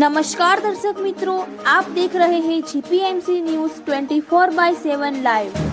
नमस्कार दर्शक मित्रों, आप देख रहे हैं जीपीएमसी न्यूज़ 24/7 લાઈવ।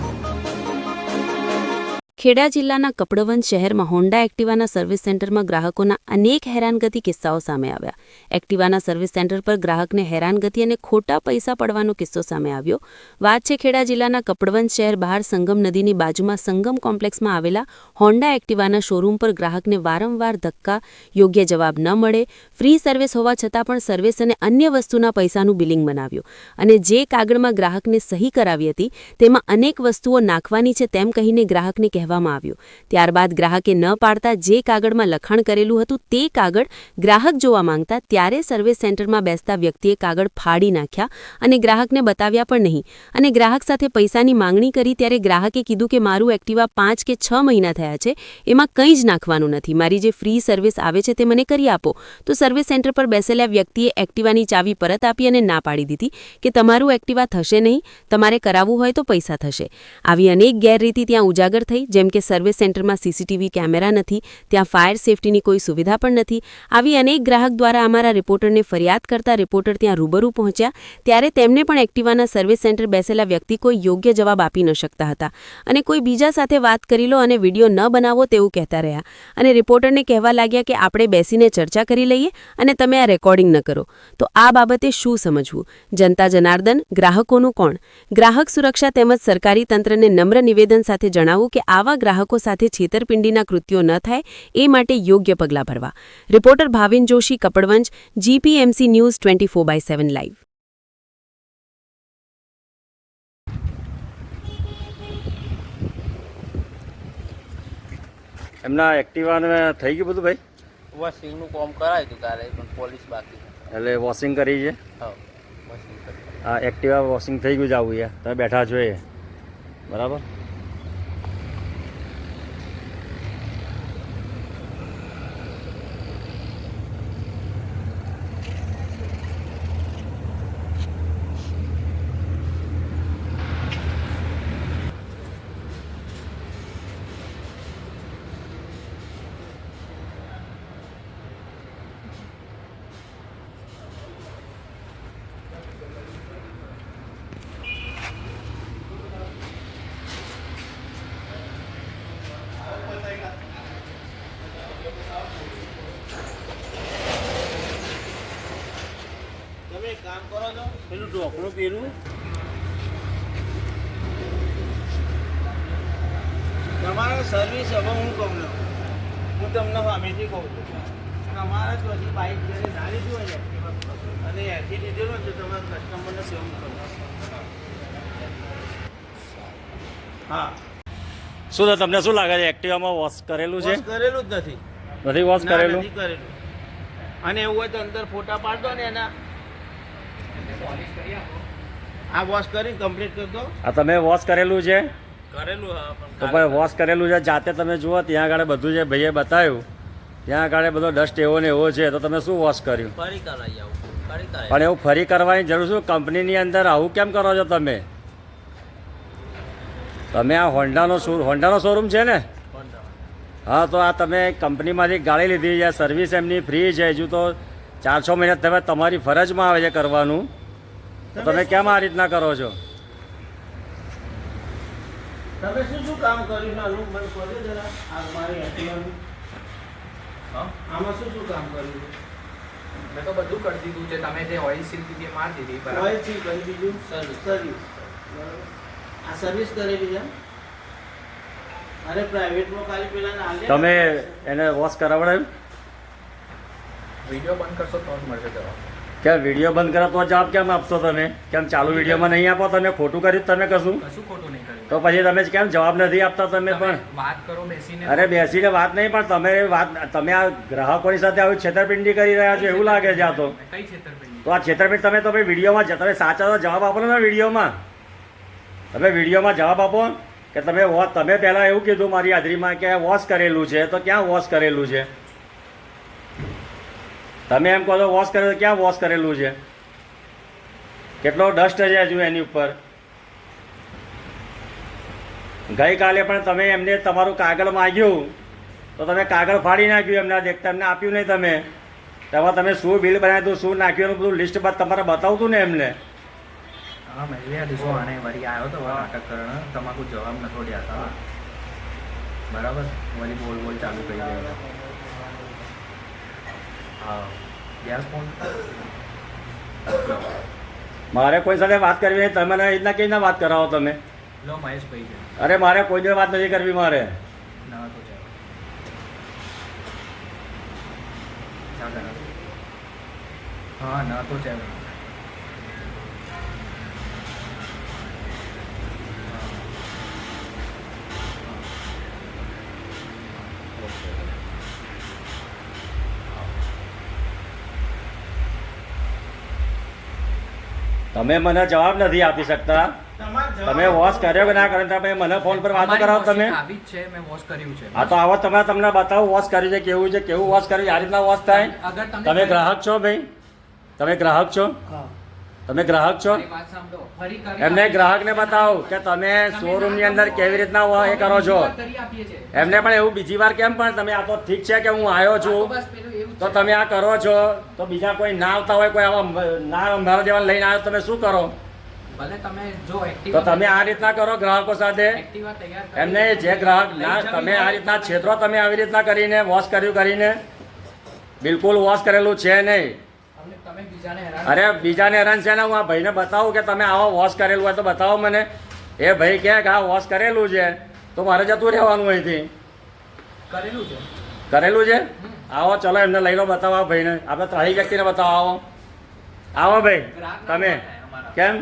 ખેડા જિલ્લાના કપડવંજ શહેરમાં હોન્ડા એક્ટિવાના સર્વિસ સેન્ટરમાં ગ્રાહકોના અનેક હેરાનગતિ કિસ્સાઓ સામે આવ્યા। એક્ટિવાના સર્વિસ સેન્ટર પર ગ્રાહકને હેરાનગતિ અને ખોટા પૈસા પડવાનો કિસ્સો સામે આવ્યો। વાત છે ખેડા જિલ્લાના કપડવંજ શહેર બહાર સંગમ નદીની બાજુમાં સંગમ કોમ્પ્લેક્સમાં આવેલા હોન્ડા એક્ટિવાના શોરૂમ પર ગ્રાહકને વારંવાર ધક્કા, યોગ્ય જવાબ ન મળે, ફ્રી સર્વિસ હોવા છતાં પણ સર્વિસ અને અન્ય વસ્તુના પૈસાનું બિલિંગ બનાવ્યું અને જે કાગળમાં ગ્રાહકને સહી કરાવી હતી તેમાં અનેક વસ્તુઓ નાખવાની છે તેમ કહીને ગ્રાહકને કહેવામાં આવ્યું। ત્યારબાદ ગ્રાહકે ન પાડતા જે કાગળમાં લખાણ કરેલું હતું તે કાગળ ગ્રાહક જોવા માંગતા ત્યારે સર્વિસ સેન્ટરમાં બેસતા વ્યક્તિએ કાગળ ફાડી નાખ્યા અને ગ્રાહકને બતાવ્યા પણ નહીં અને ગ્રાહક સાથે પૈસાની માંગણી કરી ત્યારે ગ્રાહકે કીધું કે મારું એક્ટિવા 5 કે 6 મહિના થયા છે, એમાં કંઈ જ નાખવાનું નથી, મારી જે ફ્રી સર્વિસ આવે છે તે મને કરી આપો। તો સર્વિસ સેન્ટર પર બેસેલા વ્યક્તિએ એક્ટિવાની ચાવી પરત આપી અને ના પાડી દીધી કે તમારું એક્ટિવા થશે નહીં, તમારે કરાવવું હોય તો પૈસા થશે। આવી અનેક ગેરરીતિ ત્યાં ઉજાગર થઈ, જેમ કે સર્વિસ સેન્ટરમાં સીસીટીવી કેમેરા નથી, ત્યાં ફાયર સેફટીની કોઈ સુવિધા પણ નથી। આવી અનેક ગ્રાહક દ્વારા અમારા રિપોર્ટરને ફરિયાદ કરતા રિપોર્ટર ત્યાં રૂબરૂ પહોંચ્યા ત્યારે તેમને પણ એક્ટિવાના સર્વિસ સેન્ટર બેસેલા વ્યક્તિ કોઈ યોગ્ય જવાબ આપી ન શકતા હતા અને કોઈ બીજા સાથે વાત કરી લો અને વિડીયો ન બનાવો તેવું કહેતા રહ્યા અને રિપોર્ટરને કહેવા લાગ્યા કે આપણે બેસીને ચર્ચા કરી લઈએ અને તમે આ રેકોર્ડિંગ ન કરો। તો આ બાબતે શું સમજવું? જનતા જનાર્દન, ગ્રાહકોનું કોણ? ગ્રાહક સુરક્ષા તેમજ સરકારી તંત્રને નમ્ર નિવેદન સાથે જણાવું કે આવા ગ્રાહકો સાથે છેતરપિંડીના કૃત્યો ન થાય એ માટે યોગ્ય પગલાં ભરવા। Reporter Bhavin Joshi, Kapadvanj, GPMC news 24/7 live. એમના એક્ટિવાને થઈ ગયું બધું ભાઈ? વોશિંગનું કામ કરાવ્યું હતું કાલે, પણ પોલીસ બાકી છે। એટલે વોશિંગ કરી છે? હા, વોશિંગ કરી। હા, એક્ટિવા વોશિંગ થઈ ગયું જ આવું યાર, તમે બેઠા છો એ બરાબર? તમે એક કામ કરો છો, પેલું ઢોકળું પેલું તમારે સર્વિસ હવે હું તમને સામેથી કહું છું, તમારે જો હજી બાઇક જ્યારે ના લીધું હોય ને અને એથી લીધેલું તો તમારા કસ્ટમરને સેવ કરો। હા, શું તો તમને શું લાગે છે એક્ટિવામાં વોશ કરેલું છે? વોશ કરેલું જ નથી। નથી વોશ ના, કરેલું? નથી કરેલું। અને એવું હોય તો અંદર ફોટા પાડતો ને એના, આ વોશ કરીને કમ્પ્લીટ કરી દો। આ તમે વોશ કરેલું છે? કરેલું હા, પણ તો ભાઈ વોશ કરેલું છે, જાતે તમે જુઓ ત્યાં આગળ બધું જે ભાઈએ બતાવ્યું ત્યાં આગળ બધો ડસ્ટ એવો ને એવો છે, તો તમે શું વોશ કર્યું? ફરી કરાવી આવું, ફરી કરાવી। પણ એવું ફરી કરવાની જરૂર શું? કંપનીની અંદર આવું કેમ કરો છો તમે? તમે આ હોન્ડાનો શોરૂમ છે ને? હા, તો આ તમે કંપનીમાંથી ગાડી લીધી છે, સર્વિસ એમની ફ્રી છે, હજુ તો 4-6 મહિના તમે તમારી ફરજમાં આવે છે કરવાનું, તો તમે કેમ આ રીતના કરો છો? તમે શું કામ કર્યું છે? આનું મને કહો જરા, આ મારી એક્ટિવાનું આમાં શું કામ કર્યું છે? મેં તો બધું કરી દીધું છે, તમે જે ઓઇલ સીલ દીધી એ મારી દીધી બરાબર। ઓઇલ સીલ કરી દીધું, સર્વિસ આ સર્વિસ કરેલી છે? અરે પ્રાઇવેટમાં ખાલી પેલા ના લે, તમે એને વોશ કરાવડાવ્યું? વિડીયો બંધ કરશો તો જ મળશે જવાબ। કેમ વિડીયો બંધ કરો તો જવાબ કેમ આપશો તમે? કેમ ચાલુ વિડીયોમાં નહીં આપો? તમે ખોટું કર્યું તમે કશું? કશું ખોટું નહીં કર્યું। તો પછી તમે કેમ જવાબ નથી આપતા? તમે પણ વાત કરો બેસીને। અરે બેસીને વાત નહીં, પણ તમે આ ગ્રાહકોની સાથે આવી છેતરપિંડી કરી રહ્યા છો એવું લાગે છે આ તો। કઈ છેતરપિંડી? તો આ છેતરપિંડી તમે વિડીયોમાં તમે સાચા તો જવાબ આપો ને વિડીયોમાં, તમે વિડીયોમાં જવાબ આપો કે તમે પહેલાં એવું કીધું મારી હાજરીમાં કે વોશ કરેલું છે, તો ક્યાં વોશ કરેલું છે? તમે એમ કહો તો વોશ કરેલું, ક્યાં વોશ કરેલું છે? કેટલો ડસ્ટ છે હજુ એની ઉપર? ગઈકાલે પણ તમે એમને તમારું કાગળ માગ્યું તો તમે કાગળ ફાડી નાખ્યું, એમને દેખતા એમને આપ્યું નહીં તમે। તેમાં તમે શું બિલ બનાવ્યું હતું, શું નાખ્યું એનું બધું લિસ્ટ બાદ તમારે બતાવતું ને એમને. હા મેં યાર દીધો આને વળી આવ્યો તો નાટક કરણ તમાકુ જવાબ નતો દેતા બરાબર વળી બોલ ચાલુ કરી દે. હા ગેસ ફોન મારે કોઈ સાથે વાત કરવી નહીં, તમે એ રીતના કેવી રીતના વાત કરાવો તમે? લો મહેશભાઈ છે અરે મારે કોઈ જોડે વાત નથી કરવી મારે. ના તો ચાલો ચાલો હા ના તો ચાલો તમે મને જવાબ નથી આપી શકતા. તમે વોશ કર્યો કે ના કર્યો તમે મને ફોન પર વાતો કરાવો તમે. આવી જ છે મેં વોશ કર્યું છે. હા તો આવો તમે તમને બતાવો વોશ કર્યું છે કેવું છે, કેવું વોશ કર્યું આ રીતના વોશ થાય. અગર તમે ગ્રાહક છો ભાઈ? તમે ગ્રાહક છો? તમે ગ્રાહક છો? મારી વાત સાંભળો ફરી કરી એમને ગ્રાહકને બતાવો કે તમે શોરૂમની અંદર કેવી રીતના એ કરો છો. કરી આપીએ છે એમને પણ એવું બીજી વાર કેમ પણ તમે આ તો ઠીક છે કે હું આવ્યો છું બસ પેલું એવું તો તમે આ કરો છો તો બીજા કોઈ ના આવતા હોય કોઈ આવા ના મારા જેવા લઈને આવ્યો તમે શું કરો? ભલે તમે જો તો એક્ટિવા તમે આ રીતના કરો ગ્રાહકો સાથે. એક્ટિવા તૈયાર કરી એમને જે ગ્રાહક ના તમે આ રીતના છેતરો તમે આવી રીતના કરીને વોશ કર્યું કરીને બિલકુલ વોશ કરેલું છે નહીં. અમને તમે બીજાને હેરાન અરે બીજાને હેરાન છે ને હું આ ભાઈને બતાવું કે તમે આવો વોશ કરેલું હોય તો બતાવો મને. એ ભાઈ કહે કે આ વોશ કરેલું છે તો મારે જતું રહેવાનું અહીંથી. કરેલું છે કરેલું છે? આવો ચલો એમને લઈ લો બતાવો આ ભાઈને. આપણે ત્રણેય વ્યક્તિને બતાવો. આવો આવો ભાઈ તમે કેમ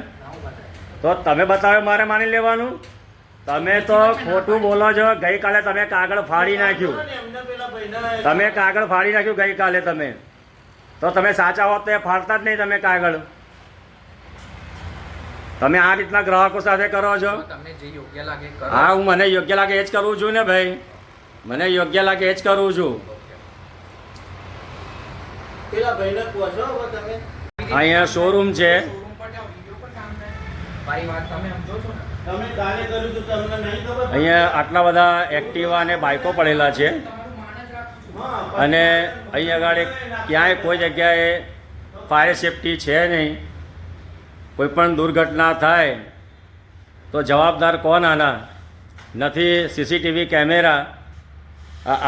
તો તમે બતાવે મારે માની લેવાનું? તમે તો ખોટું બોલો છો. ગઈકાલે તમે કાગળ ફાડી નાખ્યું. તમે કાગળ ફાડી નાખ્યું ગઈકાલે તમે. તો તમે સાચા હોત તો એ ફાડતા જ નહીં તમે કાગળ. તમે આ રીતના ગ્રાહકો સાથે કરો છો. તમને જે યોગ્ય લાગે કરો હા હું મને યોગ્ય લાગે એ જ કરું છું ને ભાઈ. મને યોગ્ય લાગે એ જ કરું છું. પેલા ભાઈને પૂછો હવે તમે. અહીંયા શોરૂમ છે. શોરૂમ પર જાઓ વિડિયો પર કામ થાય મારી વાત તમે સમજો છો ને તમે કાલે કર્યું તો તમને નહીં ખબર? અહીંયા આટલા બધા એક્ટિવા અને બાઇકો પડેલા છે તમારું માન જ રાખું છું હા અને અહીંયા આગળ ક્યાંય કોઈ જગ્યાએ ફાયર સેફટી છે નહીં. કોઈ પણ દુર્ઘટના થાય તો જવાબદાર કોણ આના? નથી સીસીટીવી કેમેરા.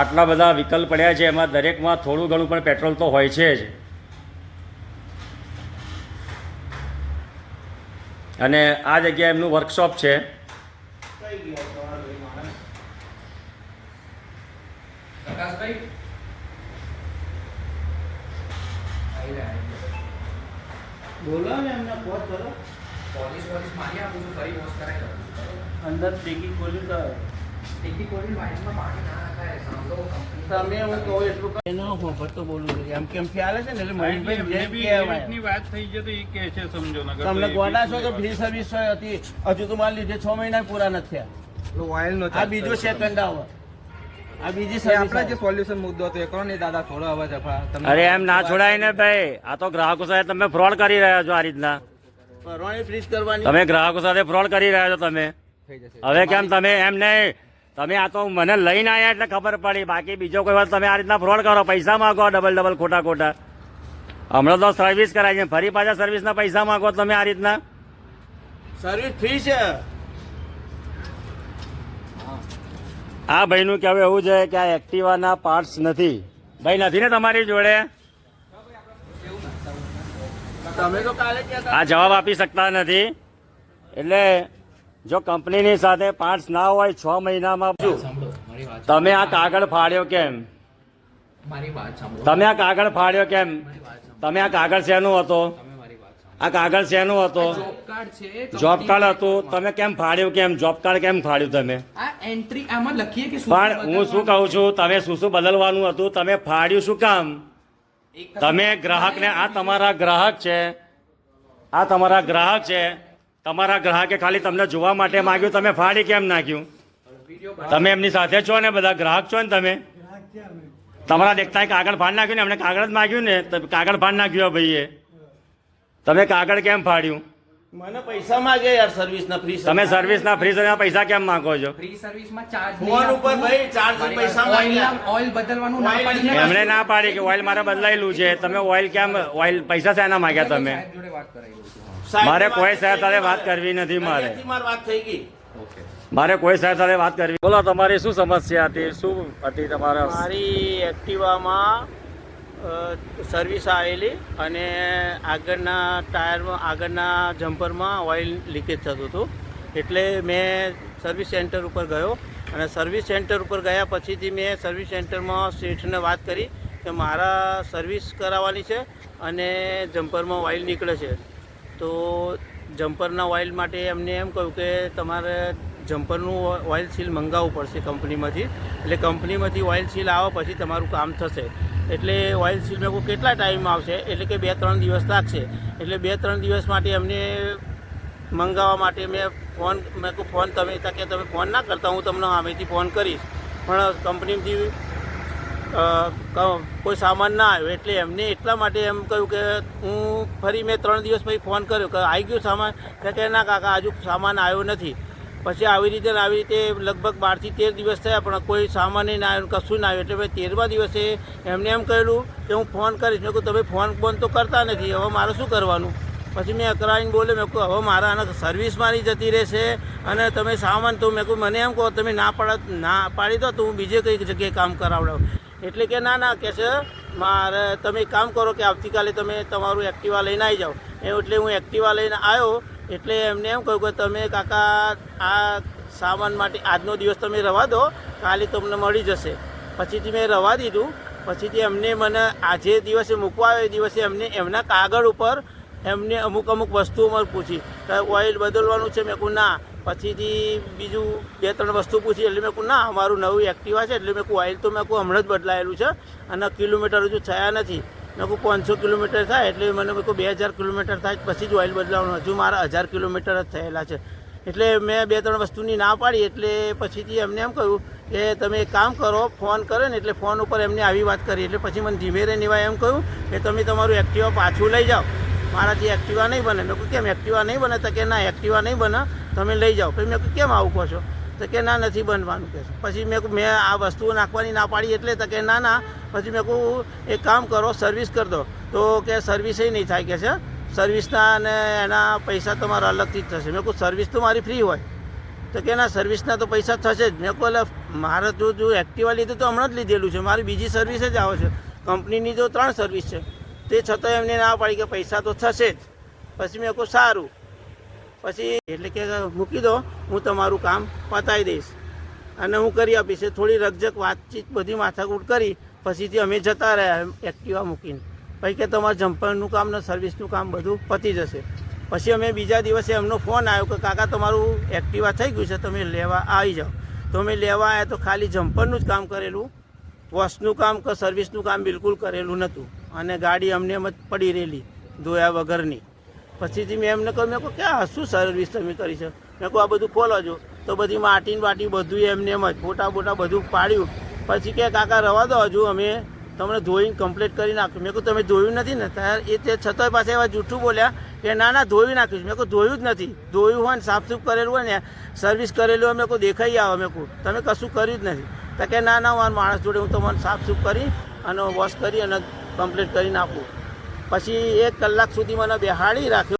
આટલા બધા વિકલ્પ પડ્યા છે એમાં દરેકમાં થોડું ઘણું પણ પેટ્રોલ તો હોય છે જ. અને આ જગ્યાએ એમનું વર્કશોપ છે. કઈ ગયા તમારા ભાઈ માણસ? પ્રકાશભાઈ આઈ રહ્યા બોલો ને એમને પોત કરો. પોલીસ મારી આપું છું ફરી વોશ કરાઈ દઉં અંદર ટીકી ખોલ્યું તો ટીકી કોલી વાઇનમાં પાણી ના નાખાય સાંભળો કંપની તમે હું કહું એટલું એનો હું ભરતો બોલું છું એમ કેમ ખ્યાલ છે ને એટલે મહેશભાઈ જે કહેવાય. વાત થઈ છે તો એ કહે છે સમજો નકર તો તમને એ ગોડા છો તો ફ્રી સર્વિસ હતી હજુ તો મારા લીધે 6 મહિના પૂરા નથી થયા. આ બીજો સેકન્ડ આવે. આ બીજી સર્વિસ જે સોલ્યુશન મુદ્દો હતો એ કરો ને દાદા થોડો અવાજ તમને અરે એમ ના છોડાય ને ભાઈ. આ તો ગ્રાહકો સાથે તમે ફ્રોડ કરી રહ્યા છો. આ રીતના પરવાણી ફ્રીજ કરવાની. તમે ગ્રાહકો સાથે ફ્રોડ કરી રહ્યા છો તમે. થઈ જશે હવે કેમ તમે એમ નહીં તમે આ તો મને લઈને આવ્યા એટલે ખબર પડી. બાકી બીજો કોઈ વાર તમે આ રીતના ફ્રોડ કરો પૈસા માગો ડબલ ખોટા હમણાં તો સર્વિસ કરાય છે ફરી પાછા સર્વિસના પૈસા માગો તમે આ રીતના. સર્વિસ ફ્રી છે. આ ભાઈનું કહેવું એવું છે કે આ એક્ટિવાના પાર્ટ્સ નથી. ભાઈ નથી ને તમારી જોડે? તમે તો કાલે કહેતા આ જવાબ આપી શકતા નથી. એટલે જો કંપનીની સાથે પાર્ટ્સ ના હોય 6 મહિનામાં શું સાંભળો મારી વાત તમે આ કાગળ ફાડ્યો કેમ? મારી વાત સાંભળો તમે આ કાગળ ફાડ્યો કેમ? તમે આ કાગળ શેનું હતો? તમે મારી વાત સાંભળો આ કાગળ શેનું હતો? જોબ કાર્ડ છે જોબ કાર્ડ હતું. તમે કેમ ફાડ્યું કેમ? જોબ કાર્ડ કેમ ફાડ્યું તમે? આ એન્ટ્રી આમાં લખીએ કે પણ હું શું કહું છું તમે શું બદલવાનું હતું તમે ફાડ્યું શું કામ? તમે ગ્રાહકને આ તમારા ગ્રાહક છે. આ તમારા ગ્રાહક છે. તમારા ગ્રાહકે ખાલી તમને જોવા માટે માંગ્યું તમે ફાડી કેમ નાખ્યું? તમે એમની સાથે છો ને બધા ગ્રાહક છો ને તમે તમારા દેખતા કાગળ ફાડ નાખ્યું ને એમને કાગળ જ માગ્યું ને તો કાગળ ફાડ નાખ્યું ભાઈએ. તમે કાગળ કેમ ફાડ્યું? મને પૈસા માગે યાર સર્વિસના ફ્રી તમે સર્વિસના ફ્રી સર્વિસના પૈસા કેમ માંગો છો? ફ્રી સર્વિસમાં ચાર્જ ફોન ઉપર ભાઈ ચાર્જ પૈસા માંગ્યા. ઓઇલ બદલવાનું ના પાડી એમણે ના પાડી કે ઓઇલ મારે બદલાયેલું છે, તમે ઓઇલ કેમ ઓઇલ પૈસા શેના માંગ્યા તમે? સાહેબ જોડે વાત કરાવી દઉં છું. સાહેબ, મારે કોઈ સાહેબ સાથે વાત કરવી નથી. મારે અહીંયાથી મારી વાત થઈ ગઈ. ઓકે. મારે કોઈ સાહેબ સાથે વાત કરવી. બોલો, તમારી શું સમસ્યા હતી? શું હતી તમારા? મારી એક્ટિવામાં સર્વિસ આવેલી અને આગળના ટાયરમાં આગળના જમ્પરમાં ઓઇલ લીકેજ થતું હતું. એટલે મેં સર્વિસ સેન્ટર ઉપર ગયો અને સર્વિસ સેન્ટર ઉપર ગયા પછીથી મેં સર્વિસ સેન્ટરમાં શેઠને વાત કરી કે મારા સર્વિસ કરાવવાની છે અને જમ્પરમાં ઓઇલ નીકળે છે. તો જમ્પરના ઓઇલ માટે એમને એમ કહ્યું કે તમારે જમ્પરનું ઓઇલ સીલ મંગાવવું પડશે કંપનીમાંથી. એટલે કંપનીમાંથી ઓઇલ સીલ આવે પછી તમારું કામ થશે. એટલે ઓઇલ સીલ મેં કહું કેટલા ટાઈમ આવશે? એટલે કે 2-3 દિવસ લાગશે. એટલે 2-3 દિવસ માટે એમને મંગાવવા માટે મેં કહું ફોન તમે કે તમે ફોન ના કરતા, હું તમને સામેથી ફોન કરીશ. પણ કંપનીમાંથી કોઈ સામાન ના આવ્યો. એટલે એમને એટલા માટે એમ કહ્યું કે હું ફરી મેં 3 દિવસ પછી ફોન કર્યો કે આવી ગયો સામાન? કે ના કાકા, હજુ સામાન આવ્યો નથી. પછી આવી રીતે લગભગ 12 થી 13 દિવસ થયા પણ કોઈ સામાન ના આવ્યો, કશું ના આવ્યું. એટલે મેં 13મા દિવસે એમને એમ કહેલું કે હું ફોન કરીશ. મેં કહું તમે ફોન તો કરતા નથી, હવે મારે શું કરવાનું? પછી મેં અકરાઈને બોલે, મેં કહું હવે મારા આને સર્વિસ મારી જતી રહેશે અને તમે સામાન તો મેં કહું મને એમ કહો તમે ના પાડી દો તો હું બીજે કઈ જગ્યાએ કામ કરાવડાવું. એટલે કે ના કે છે મારે તમે એક કામ કરો કે આવતીકાલે તમે તમારું એક્ટિવા લઈને આવી જાઓ. એટલે હું એક્ટિવા લઈને આવ્યો. એટલે એમને એમ કહ્યું કે તમે કાકા આ સામાન માટે આજનો દિવસ તમે રવા દો, કાલે તમને મળી જશે. પછીથી મેં રવા દીધું. પછીથી એમને મને આજે દિવસે મૂકવા આવ્યો એ દિવસે એમને એમના કાગળ ઉપર એમને અમુક વસ્તુઓ મને પૂછી કે ઓઇલ બદલવાનું છે. મેં કહું ના. પછીથી બીજું 2-3 વસ્તુ પૂછી. એટલે મેં કહું ના, અમારું નવું એક્ટિવા છે એટલે મેં કહું ઓઇલ તો મેં કહું હમણાં જ બદલાયેલું છે અને કિલોમીટર હજુ થયા નથી. મેં કહું 500 કિલોમીટર થાય એટલે મને મેં કહું 2000 કિલોમીટર થાય પછી જ ઓઇલ બદલાવાનું. હજુ મારા 1000 કિલોમીટર જ થયેલા છે. એટલે મેં 2-3 વસ્તુની ના પાડી. એટલે પછીથી એમને એમ કહ્યું કે તમે એક કામ કરો, ફોન કરે ને એટલે ફોન ઉપર એમને આવી વાત કરી. એટલે પછી મને ધીમે રહીને એમ કહ્યું કે તમે તમારું એક્ટિવા પાછું લઈ જાઓ, મારાથી એક્ટિવા નહીં બને. મેં કહું કેમ એક્ટિવા નહીં બને? તો કે ના એક્ટિવા નહીં બને, તમે લઈ જાઓ. પછી મેં કહું કેમ આવું કહો છો? તો કે ના નથી બનવાનું કે. પછી મેં આ વસ્તુઓ નાખવાની ના પાડી. એટલે તો કે ના. પછી મેં કહું એક કામ કરો, સર્વિસ કરી દો. તો કે સર્વિસ નહીં થાય કે છે, સર્વિસના અને એના પૈસા તમારા અલગથી જ થશે. મેં કહું સર્વિસ તો મારી ફ્રી હોય. તો કે ના સર્વિસના તો પૈસા થશે જ. મેં કહું એટલે મારે જો એક્ટિવા લીધું તો હમણાં જ લીધેલું છે, મારી બીજી સર્વિસ જ આવે છે. કંપનીની તો 3 સર્વિસ છે. તે છતાં એમને ના પાડી કે પૈસા તો થશે જ. પછી મેં કહું સારું. પછી એટલે કે મૂકી દો, હું તમારું કામ પતાવી દઈશ અને હું કરી આપીશ. થોડી રકઝક વાતચીત બધી માથાકૂટ કરી પછીથી અમે જતા રહ્યા એક્ટિવા મૂકીને. પછી કે તમારું જમ્પરનું કામ ને સર્વિસનું કામ બધું પતી જશે. પછી અમે બીજા દિવસે એમનો ફોન આવ્યો કે કાકા તમારું એક્ટિવા થઈ ગયું છે, તમે લેવા આવી જાઓ. તો અમે લેવા આવ્યા તો ખાલી જમ્પરનું જ કામ કરેલું, વોશનું કામ કે સર્વિસનું કામ બિલકુલ કરેલું નહોતું અને ગાડી અમને એમ જ પડી રહેલી ધોયા વગરની. પછીથી મેં એમને કહ્યું, મેં કહું કે આ શું સર્વિસ તમે કરી છે? મેં કહું આ બધું ખોલો છો. તો બધી માટીને બાટી બધું એમને એમ જ ફોટા બધું પાડ્યું. પછી કે કાકા રવા દો, હજુ અમે તમને ધોઈને કમ્પ્લીટ કરી નાખ્યું. મેં કહું તમે ધોયું નથી ને? ત્યારે એ તે છતાંય પાસે એવા જૂઠું બોલ્યા કે ના ધોઈ નાખ્યું. મેં કહું ધોયું જ નથી. ધોયું હોય ને સાફસૂફ કરેલું હોય ને સર્વિસ કરેલું હોય, મેં કહું દેખાઈ આવે. મેં કહું તમે કશું કર્યું જ નથી. તો કે ના મારા માણસ જોડે હું તમને સાફસૂફ કરી અને વોશ કરી અને કમ્પ્લીટ કરી નાખું. પછી 1 કલાક સુધી મને બેહાડી રાખ્યો.